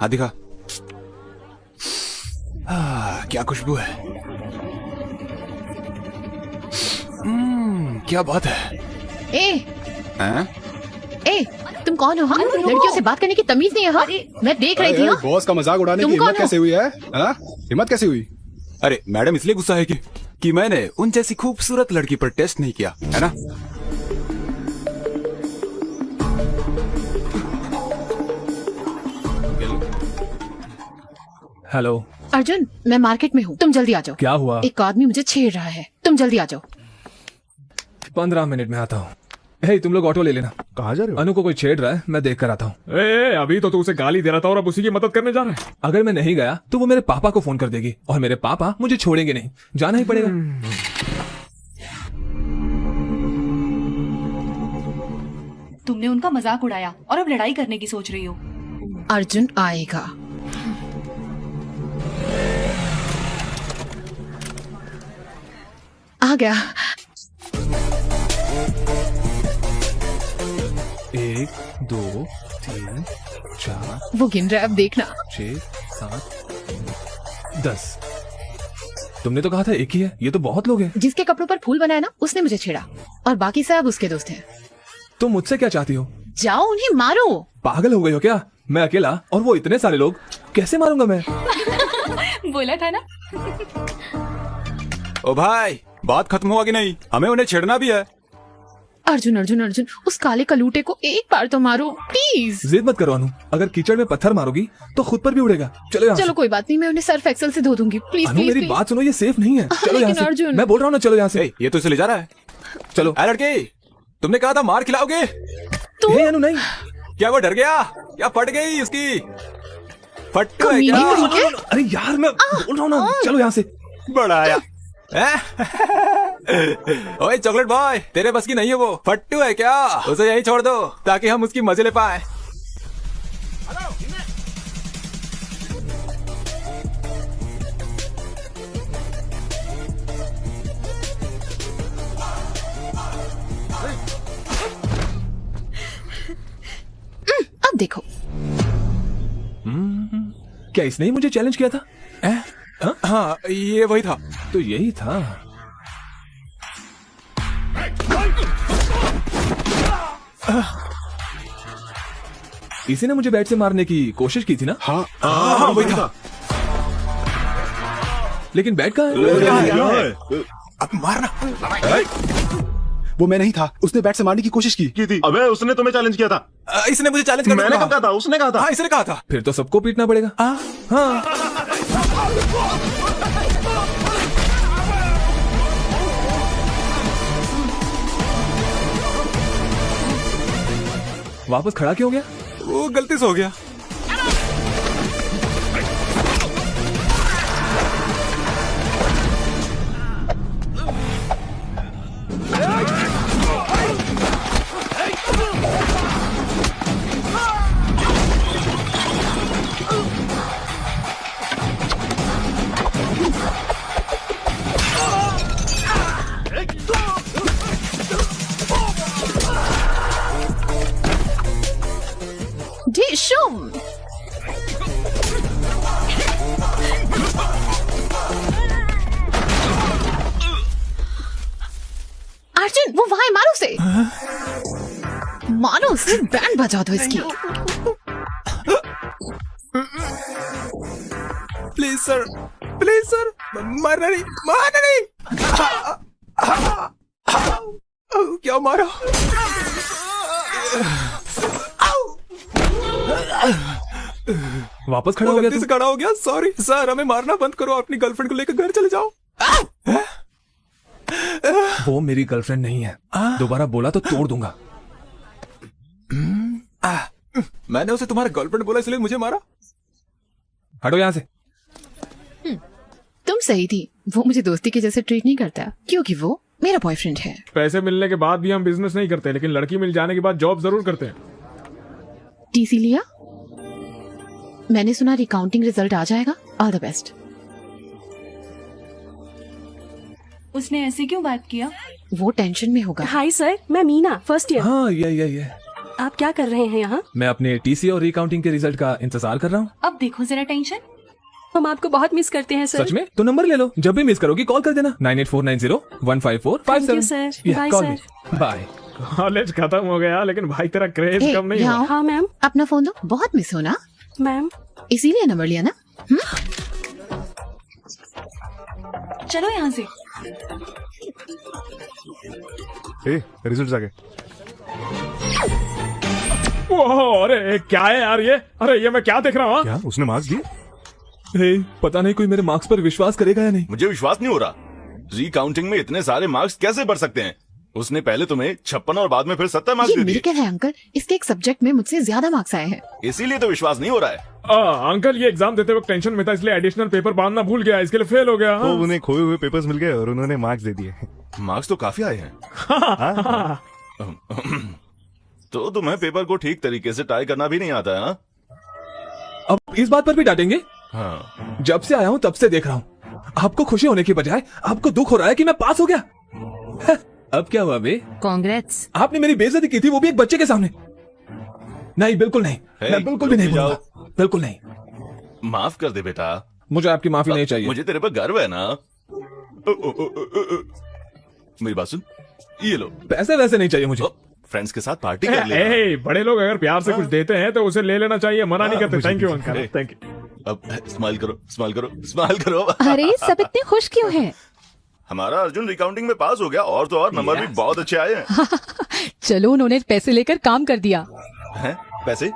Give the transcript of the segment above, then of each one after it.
हाँ दिखा। क्या खुशबू है। क्या बात है। ए, तुम कौन हो? हाँ, लड़कियों से बात करने की तमीज नहीं है। हाँ, मैं देख रही थी। बॉस का मजाक उड़ाने की हिम्मत कैसे हुई है? हिम्मत कैसे हुई? अरे मैडम इसलिए गुस्सा है कि मैंने उन जैसी खूबसूरत लड़की पर टेस्ट नहीं किया है ना। हेलो अर्जुन, मैं मार्केट में हूँ, तुम जल्दी आ जाओ। क्या हुआ? एक आदमी मुझे छेड़ रहा है, तुम जल्दी आ जाओ। 15 मिनट में आता हूँ। हे, तुम लोग ऑटो ले लेना। कहाँ जा रहे हो? अनु को कोई छेड़ रहा है, मैं देख कर आता हूँ। अभी तो तू उसे गाली दे रहा था और अब उसी की मदद करने जा रहा है। अगर मैं नहीं गया तो वो मेरे पापा को फोन कर देगी और मेरे पापा मुझे छोड़ेंगे नहीं, जाना ही पड़ेगा। तुमने उनका मजाक उड़ाया और अब लड़ाई करने की सोच रही हो। अर्जुन आएगा। आ गया। 1 2 3 4 वो गिन रहा है, अब देखना। 6 7 10। तुमने तो कहा था एक ही है, ये तो बहुत लोग हैं। जिसके कपड़ों पर फूल बनाया ना, उसने मुझे छेड़ा और बाकी सब उसके दोस्त हैं। तुम मुझसे क्या चाहती हो? जाओ उन्हें मारो। पागल हो गई हो क्या? मैं अकेला और वो इतने सारे लोग, कैसे मारूंगा मैं? बोला था ना। ओ भाई, बात खत्म हुआ कि नहीं? हमें उन्हें छेड़ना भी है। अर्जुन अर्जुन अर्जुन, उस काले कलूटे को एक बार तो मारो प्लीज। जिद मत करो अनु, अगर कीचड़ में पत्थर मारोगी तो खुद पर भी उड़ेगा। चलो यहाँ चलो कोई बात नहीं, मैं उन्हें सर्फ एक्सेल से धो दूंगी। प्लीज अनु, मेरी बात सुनो, ये सेफ नहीं है। चलो यहाँ से। अर्जुन, मैं बोल रहा हूँ ना, चलो यहाँ से। ये तो इसे ले जा रहा है। चलो। अरे लड़के, तुमने कहा था मार खिलाओगे। हे अनु नहीं। क्या वो डर गया? क्या फट गई उसकी? फट्टू है क्या? अरे यार, मैं बोल रहा हूँ ना, चलो यहाँ से। बड़ा आया। ओए चॉकलेट बॉय, तेरे बस की नहीं है वो। फट्टू है क्या? उसे यहीं छोड़ दो ताकि हम उसकी मजे ले पाए। अब देखो। क्या इसने ही मुझे चैलेंज किया था? हाँ, ये वही था। तो यही था। इसी ने मुझे बैट से मारने की कोशिश की थी ना? हाँ वही था। लेकिन बैट कहाँ है? अब मारना। वो मैं नहीं था, उसने बैट से मारने की कोशिश की थी। अबे उसने तुम्हें चैलेंज किया था। इसने मुझे चैलेंज करने मैंने कब कहा था? उसने कहा था। हाँ, इसने कहा था। फिर तो सबको पीटना पड़ेगा। हाँ। वापस खड़ा क्यों हो गया? वो गलती से हो गया। डिशुम। अर्जुन, वो वहां है, मारो उसे। मारो उसे, बैंड बजा दो इसकी। प्लीज सर, प्लीज सर, मारना नहीं, मारना नहीं। क्या मारा? वापस खड़ा हो गया गलती से खड़ा हो गया। सॉरी सर, हमें मारना बंद करो, अपनी गर्लफ्रेंड को लेकर घर चले जाओ। वो मेरी गर्लफ्रेंड नहीं है, दोबारा बोला तो तोड़ दूंगा। मैंने उसे तुम्हारा गर्लफ्रेंड बोला इसलिए मुझे मारा। हटो यहाँ से। तुम सही थी, वो मुझे दोस्ती के जैसे ट्रीट नहीं करता क्योंकि वो मेरा बॉयफ्रेंड है। पैसे मिलने के बाद भी हम बिजनेस नहीं करते, लेकिन लड़की मिल जाने के बाद जॉब जरूर करते हैं। टीसी लिया? मैंने सुना रिकाउंटिंग रिजल्ट आ जाएगा। All the best. उसने ऐसे क्यों बात किया? वो टेंशन में होगा। हाय सर, मैं मीना, फर्स्ट ईयर। हाँ, ये आप क्या कर रहे हैं यहाँ? मैं अपने टीसी और रिकाउंटिंग के रिजल्ट का इंतजार कर रहा हूँ। अब देखो जरा टेंशन। हम आपको बहुत मिस करते हैं सर। सच में? तो नंबर ले लो, जब भी मिस करोगी कॉल कर देना। 9849015457। Thank you, sir. Bye, sir. Bye. College खत्म हो गया लेकिन भाई तेरा क्रेज ए, कम नहीं यहाँ हुआ। आओ। हाँ मैम। अपना फोन दो, बहुत मिस हो ना, मैम इसीलिए नंबर लिया ना। चलो यहाँ से। रिजल्ट आ गए। ओह, अरे क्या है यार ये? अरे ये मैं क्या देख रहा हूँ? क्या उसने मार्क्स दिए? पता नहीं कोई मेरे मार्क्स पर विश्वास करेगा या नहीं। मुझे विश्वास नहीं हो रहा। रिकाउंटिंग में इतने सारे मार्क्स कैसे बढ़ सकते हैं? उसने पहले तुम्हें 56 और बाद में फिर 70 मार्क्स ये दे दिए। मिलकर है अंकल, इसके एक सब्जेक्ट में मुझसे ज्यादा मार्क्स आए हैं। इसीलिए तो विश्वास नहीं हो रहा है। अंकल ये एग्जाम देते वक्त टेंशन में था इसलिए एडिशनल पेपर बांधना भूल गया, इसके लिए फेल हो गया। तो उन्हें खोए हुए पेपर्स मिल गए और उन्होंने मार्क्स दे दिए। मार्क्स तो काफी आए हैं। तो तुम्हें पेपर को ठीक तरीके से टाई करना भी नहीं आता है? हाँ? अब इस बात पर भी डांटेंगे? हाँ। जब से आया हूँ तब से देख रहा हूँ, आपको खुशी होने की बजाय आपको दुख हो रहा है कि मैं पास हो गया। अब क्या हुआ बे? कांग्रेट्स। आपने मेरी बेइज्जती की थी, वो भी एक बच्चे के सामने। नहीं, बिल्कुल नहीं। मैं बिल्कुल भी नहीं जाओ। बोलूंगा, बिल्कुल नहीं। माफ कर दे बेटा। मुझे आपकी माफी नहीं चाहिए। मुझे तेरे पर गर्व है ना। मेरी बात सुन, ये लो। पैसे वैसे नहीं चाहिए मुझे। फ्रेंड्स के साथ पार्टी कर ले। ए, बड़े लोग अगर प्यार से कुछ देते हैं तो उसे ले लेना चाहिए, मना नहीं करते। Thank you uncle, A, thank you. अब स्माइल करो, स्माइल करो, स्माइल करो। अरे सब इतने खुश क्यों हैं? हमारा अर्जुन रिकाउंटिंग में पास हो गया और तो और नंबर भी बहुत अच्छे आए हैं। चलो उन्होंने पैसे लेकर काम कर दिया। हैं? पैसे?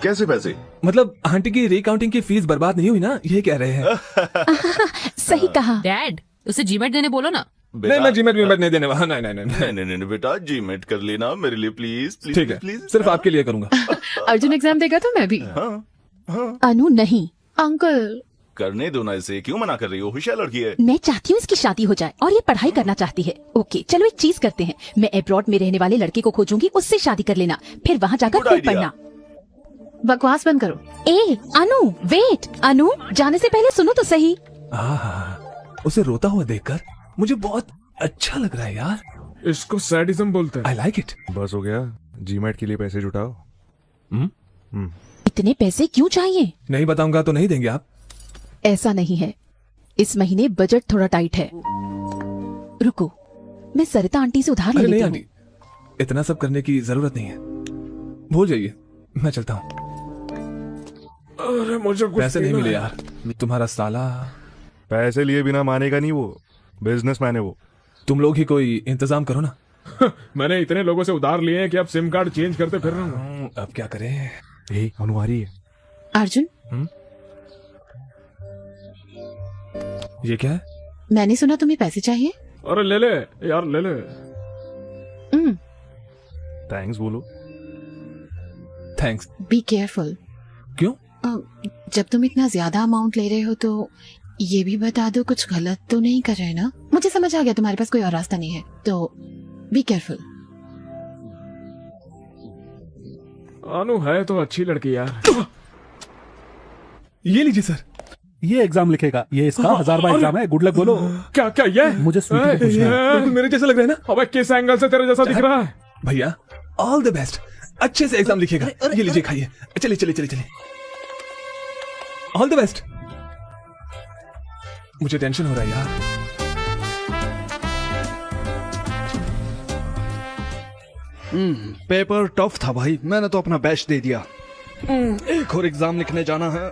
कैसे पैसे? मतलब आंटी की रिकाउंटिंग की फीस बर्बाद नहीं हुई ना, ये कह रहे हैं। सही कहा। डैड उसे जीमेट देने बोलो ना। नहीं, मैं जीमेट नहीं देने वाला। नहीं नहीं नहीं नहीं बेटा, जीमेट कर लेना मेरे लिए प्लीज प्लीज। ठीक है, प्लीज सिर्फ आपके लिए करूंगा। अर्जुन एग्जाम देगा तो मैं भी। अनु नहीं, अंकल करने दो ना इसे, क्यों मना कर रही हो? होशियार लड़की है। मैं चाहती हूँ इसकी शादी हो जाए और ये पढ़ाई करना चाहती है। ओके चलो एक चीज करते हैं, मैं अब्रॉड में रहने वाले लड़के को खोजूंगी, उससे शादी कर लेना, फिर वहाँ जाकर Good खूब idea. पढ़ना। बकवास बंद करो। ए अनु वेट, अनु जाने से पहले सुनो तो सही। उसे रोता हुआ देखकर मुझे बहुत अच्छा लग रहा है यार। इसको सैडिज्म बोलते हैं। I like it. बस हो गया, जीमेट के लिए पैसे जुटाओ। इतने पैसे क्यों चाहिए? नहीं बताऊंगा तो नहीं देंगे आप? ऐसा नहीं है, इस महीने बजट थोड़ा टाइट है। रुको, मैं सरिता आंटी से उधार ले अरे नहीं लेती हूँ। आंटी, इतना सब करने की जरूरत नहीं है, भूल जाइए, मैं चलता हूँ। अरे मुझे कुछ पैसे नहीं देना मिले है। यार, तुम्हारा साला। पैसे लिए बिना मानेगा नहीं, वो बिजनेसमैन है वो। तुम लोग ही कोई इंतजाम करो ना। मैंने इतने लोगों से उधार लिए हैं कि अब सिम कार्ड चेंज करते फिर रहा हूँ। अब क्या करें? अनु आ रही है। अर्जुन, ये क्या है? मैंने सुना तुम्हें पैसे चाहिए। अरे ले ले यार, ले ले। थैंक्स बोलो। थैंक्स। Be careful. क्यों? जब तुम इतना ज्यादा अमाउंट ले रहे हो तो ये भी बता दो कुछ गलत तो नहीं कर रहे ना। मुझे समझ आ गया तुम्हारे पास कोई और रास्ता नहीं है, तो बी केयरफुल। अनु है तो अच्छी लड़की यार। ये लीजिए सर। ये एग्जाम लिखेगा, ये इसका 1000वां एग्जाम है। गुड लक बोलो। क्या क्या ये? मुझे स्वीटी को पूछना है। बिल्कुल मेरे जैसा लग रहा है ना? अबे किस एंगल से तेरे जैसा दिख रहा है? भैया ऑल द बेस्ट, अच्छे से एग्जाम लिखेगा। ये लीजिए खाइए। चलिए चलिए चलिए चलिए, ऑल द बेस्ट। मुझे टेंशन हो रहा है यार। पेपर टफ था भाई, मैंने तो अपना बेस्ट दे दिया। एक और एग्जाम लिखने जाना है।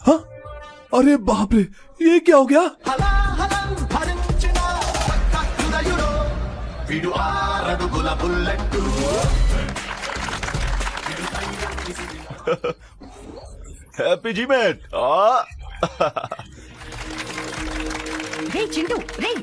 हाँ? अरे बाप रे, ये क्या हो गया? Happy GMAT. रे चिंटू रे।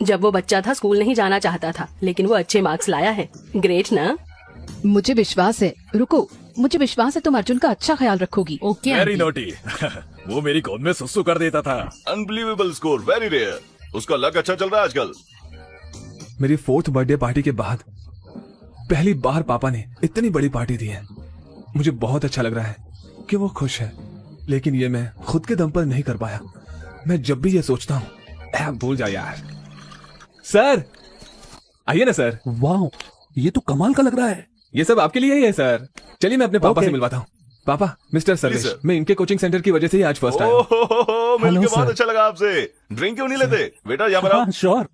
जब वो बच्चा था स्कूल नहीं जाना चाहता था, लेकिन वो अच्छे मार्क्स लाया है। ग्रेट ना? मुझे विश्वास है। रुको, मुझे विश्वास है तुम अर्जुन का अच्छा ख्याल रखोगी। Okay very naughty. वो मेरी गोद में सुसु कर देता था। Unbelievable score, very rare. उसका लक अच्छा चल रहा है आजकल। मेरी 4th बर्थडे पार्टी के बाद पहली बार पापा ने इतनी बड़ी पार्टी दी है। मुझे बहुत अच्छा लग रहा है कि वो खुश है, लेकिन ये मैं खुद के दम पर नहीं कर पाया। मैं जब भी ये सोचता हूँ, भूल जा यार, सर आइए ना सर। वाह, ये तो कमाल का लग रहा है। ये सब आपके लिए ही है सर। चलिए मैं अपने पापा Okay. से मिलवाता हूँ। पापा, मिस्टर सर्वेश, sir. मैं इनके कोचिंग सेंटर की वजह से ही आज फर्स्ट आया हूँ। ओहो, मिलके Hello, बहुत sir. अच्छा लगा आपसे। ड्रिंक क्यों नहीं लेते बेटा? यहाँ पर आओ। श्योर।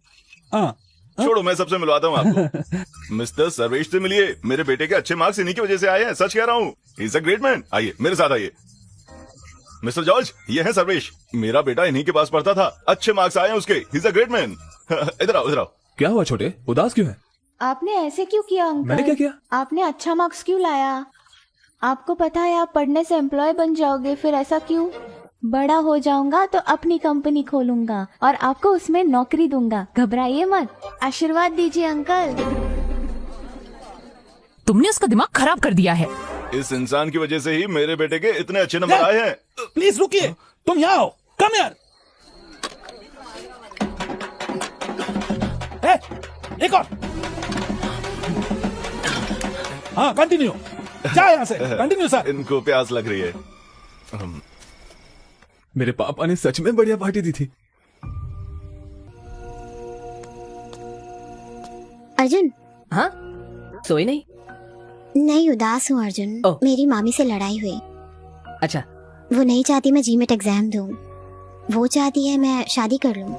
हाँ, छोड़ो, मैं सबसे मिलवाता हूँ आपको। मिस्टर सर्वेश से मिलिए। मेरे बेटे के अच्छे मार्क्स इन्हीं की वजह से आए हैं, सच कह रहा हूँ। Is a great man. आइए मेरे साथ आइए। मिस्टर जॉर्ज, ये है सर्वेश। मेरा बेटा इन्हीं के पास पढ़ता था, अच्छे मार्क्स आए हैं उसके। Is a great man. इधर आओ, इधर आओ। क्या हुआ छोटे, उदास क्यों है? आपने ऐसे क्यों किया अंकल? मैंने क्या किया? आपने अच्छा मार्क्स क्यों लाया? आपको पता है आप पढ़ने से एम्प्लॉय बन जाओगे, फिर ऐसा क्यों? बड़ा हो जाऊंगा तो अपनी कंपनी खोलूंगा और आपको उसमें नौकरी दूंगा, घबराइए मत। आशीर्वाद दीजिए अंकल। तुमने उसका दिमाग खराब कर दिया है। इस इंसान की वजह से ही मेरे बेटे के इतने अच्छे नंबर आए हैं। प्लीज रुकिए, तुम यहाँ आओ। कम यार। एक और। हाँ, कंटिन्यू। जा यहाँ से, कंटिन्यू सर। इनको प्यास लग रही है। मेरे पापा ने सच में बढ़िया पार्टी दी थी। अर्जुन। हाँ, सोई नहीं? नहीं, उदास हूँ अर्जुन। ओह। मेरी मामी से लड़ाई हुई। अच्छा, वो नहीं चाहती मैं जीमेट एग्जाम दूँ। वो चाहती है मैं शादी कर लूँ,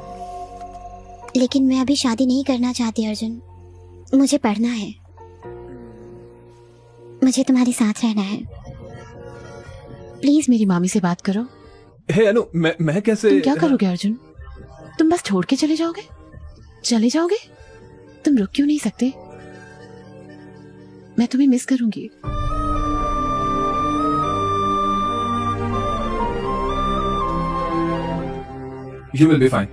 लेकिन मैं अभी शादी नहीं करना चाहती अर्जुन। मुझे पढ़ना है, मुझे तुम्हारे साथ रहना है। प्लीज मेरी मामी से बात करो। हे अनु, मैं कैसे? तुम क्या करोगे अर्जुन? तुम बस छोड़ के चले जाओगे? चले जाओगे? तुम रुक क्यों नहीं सकते? मैं तुम्हें मिस करूंगी। You will be fine.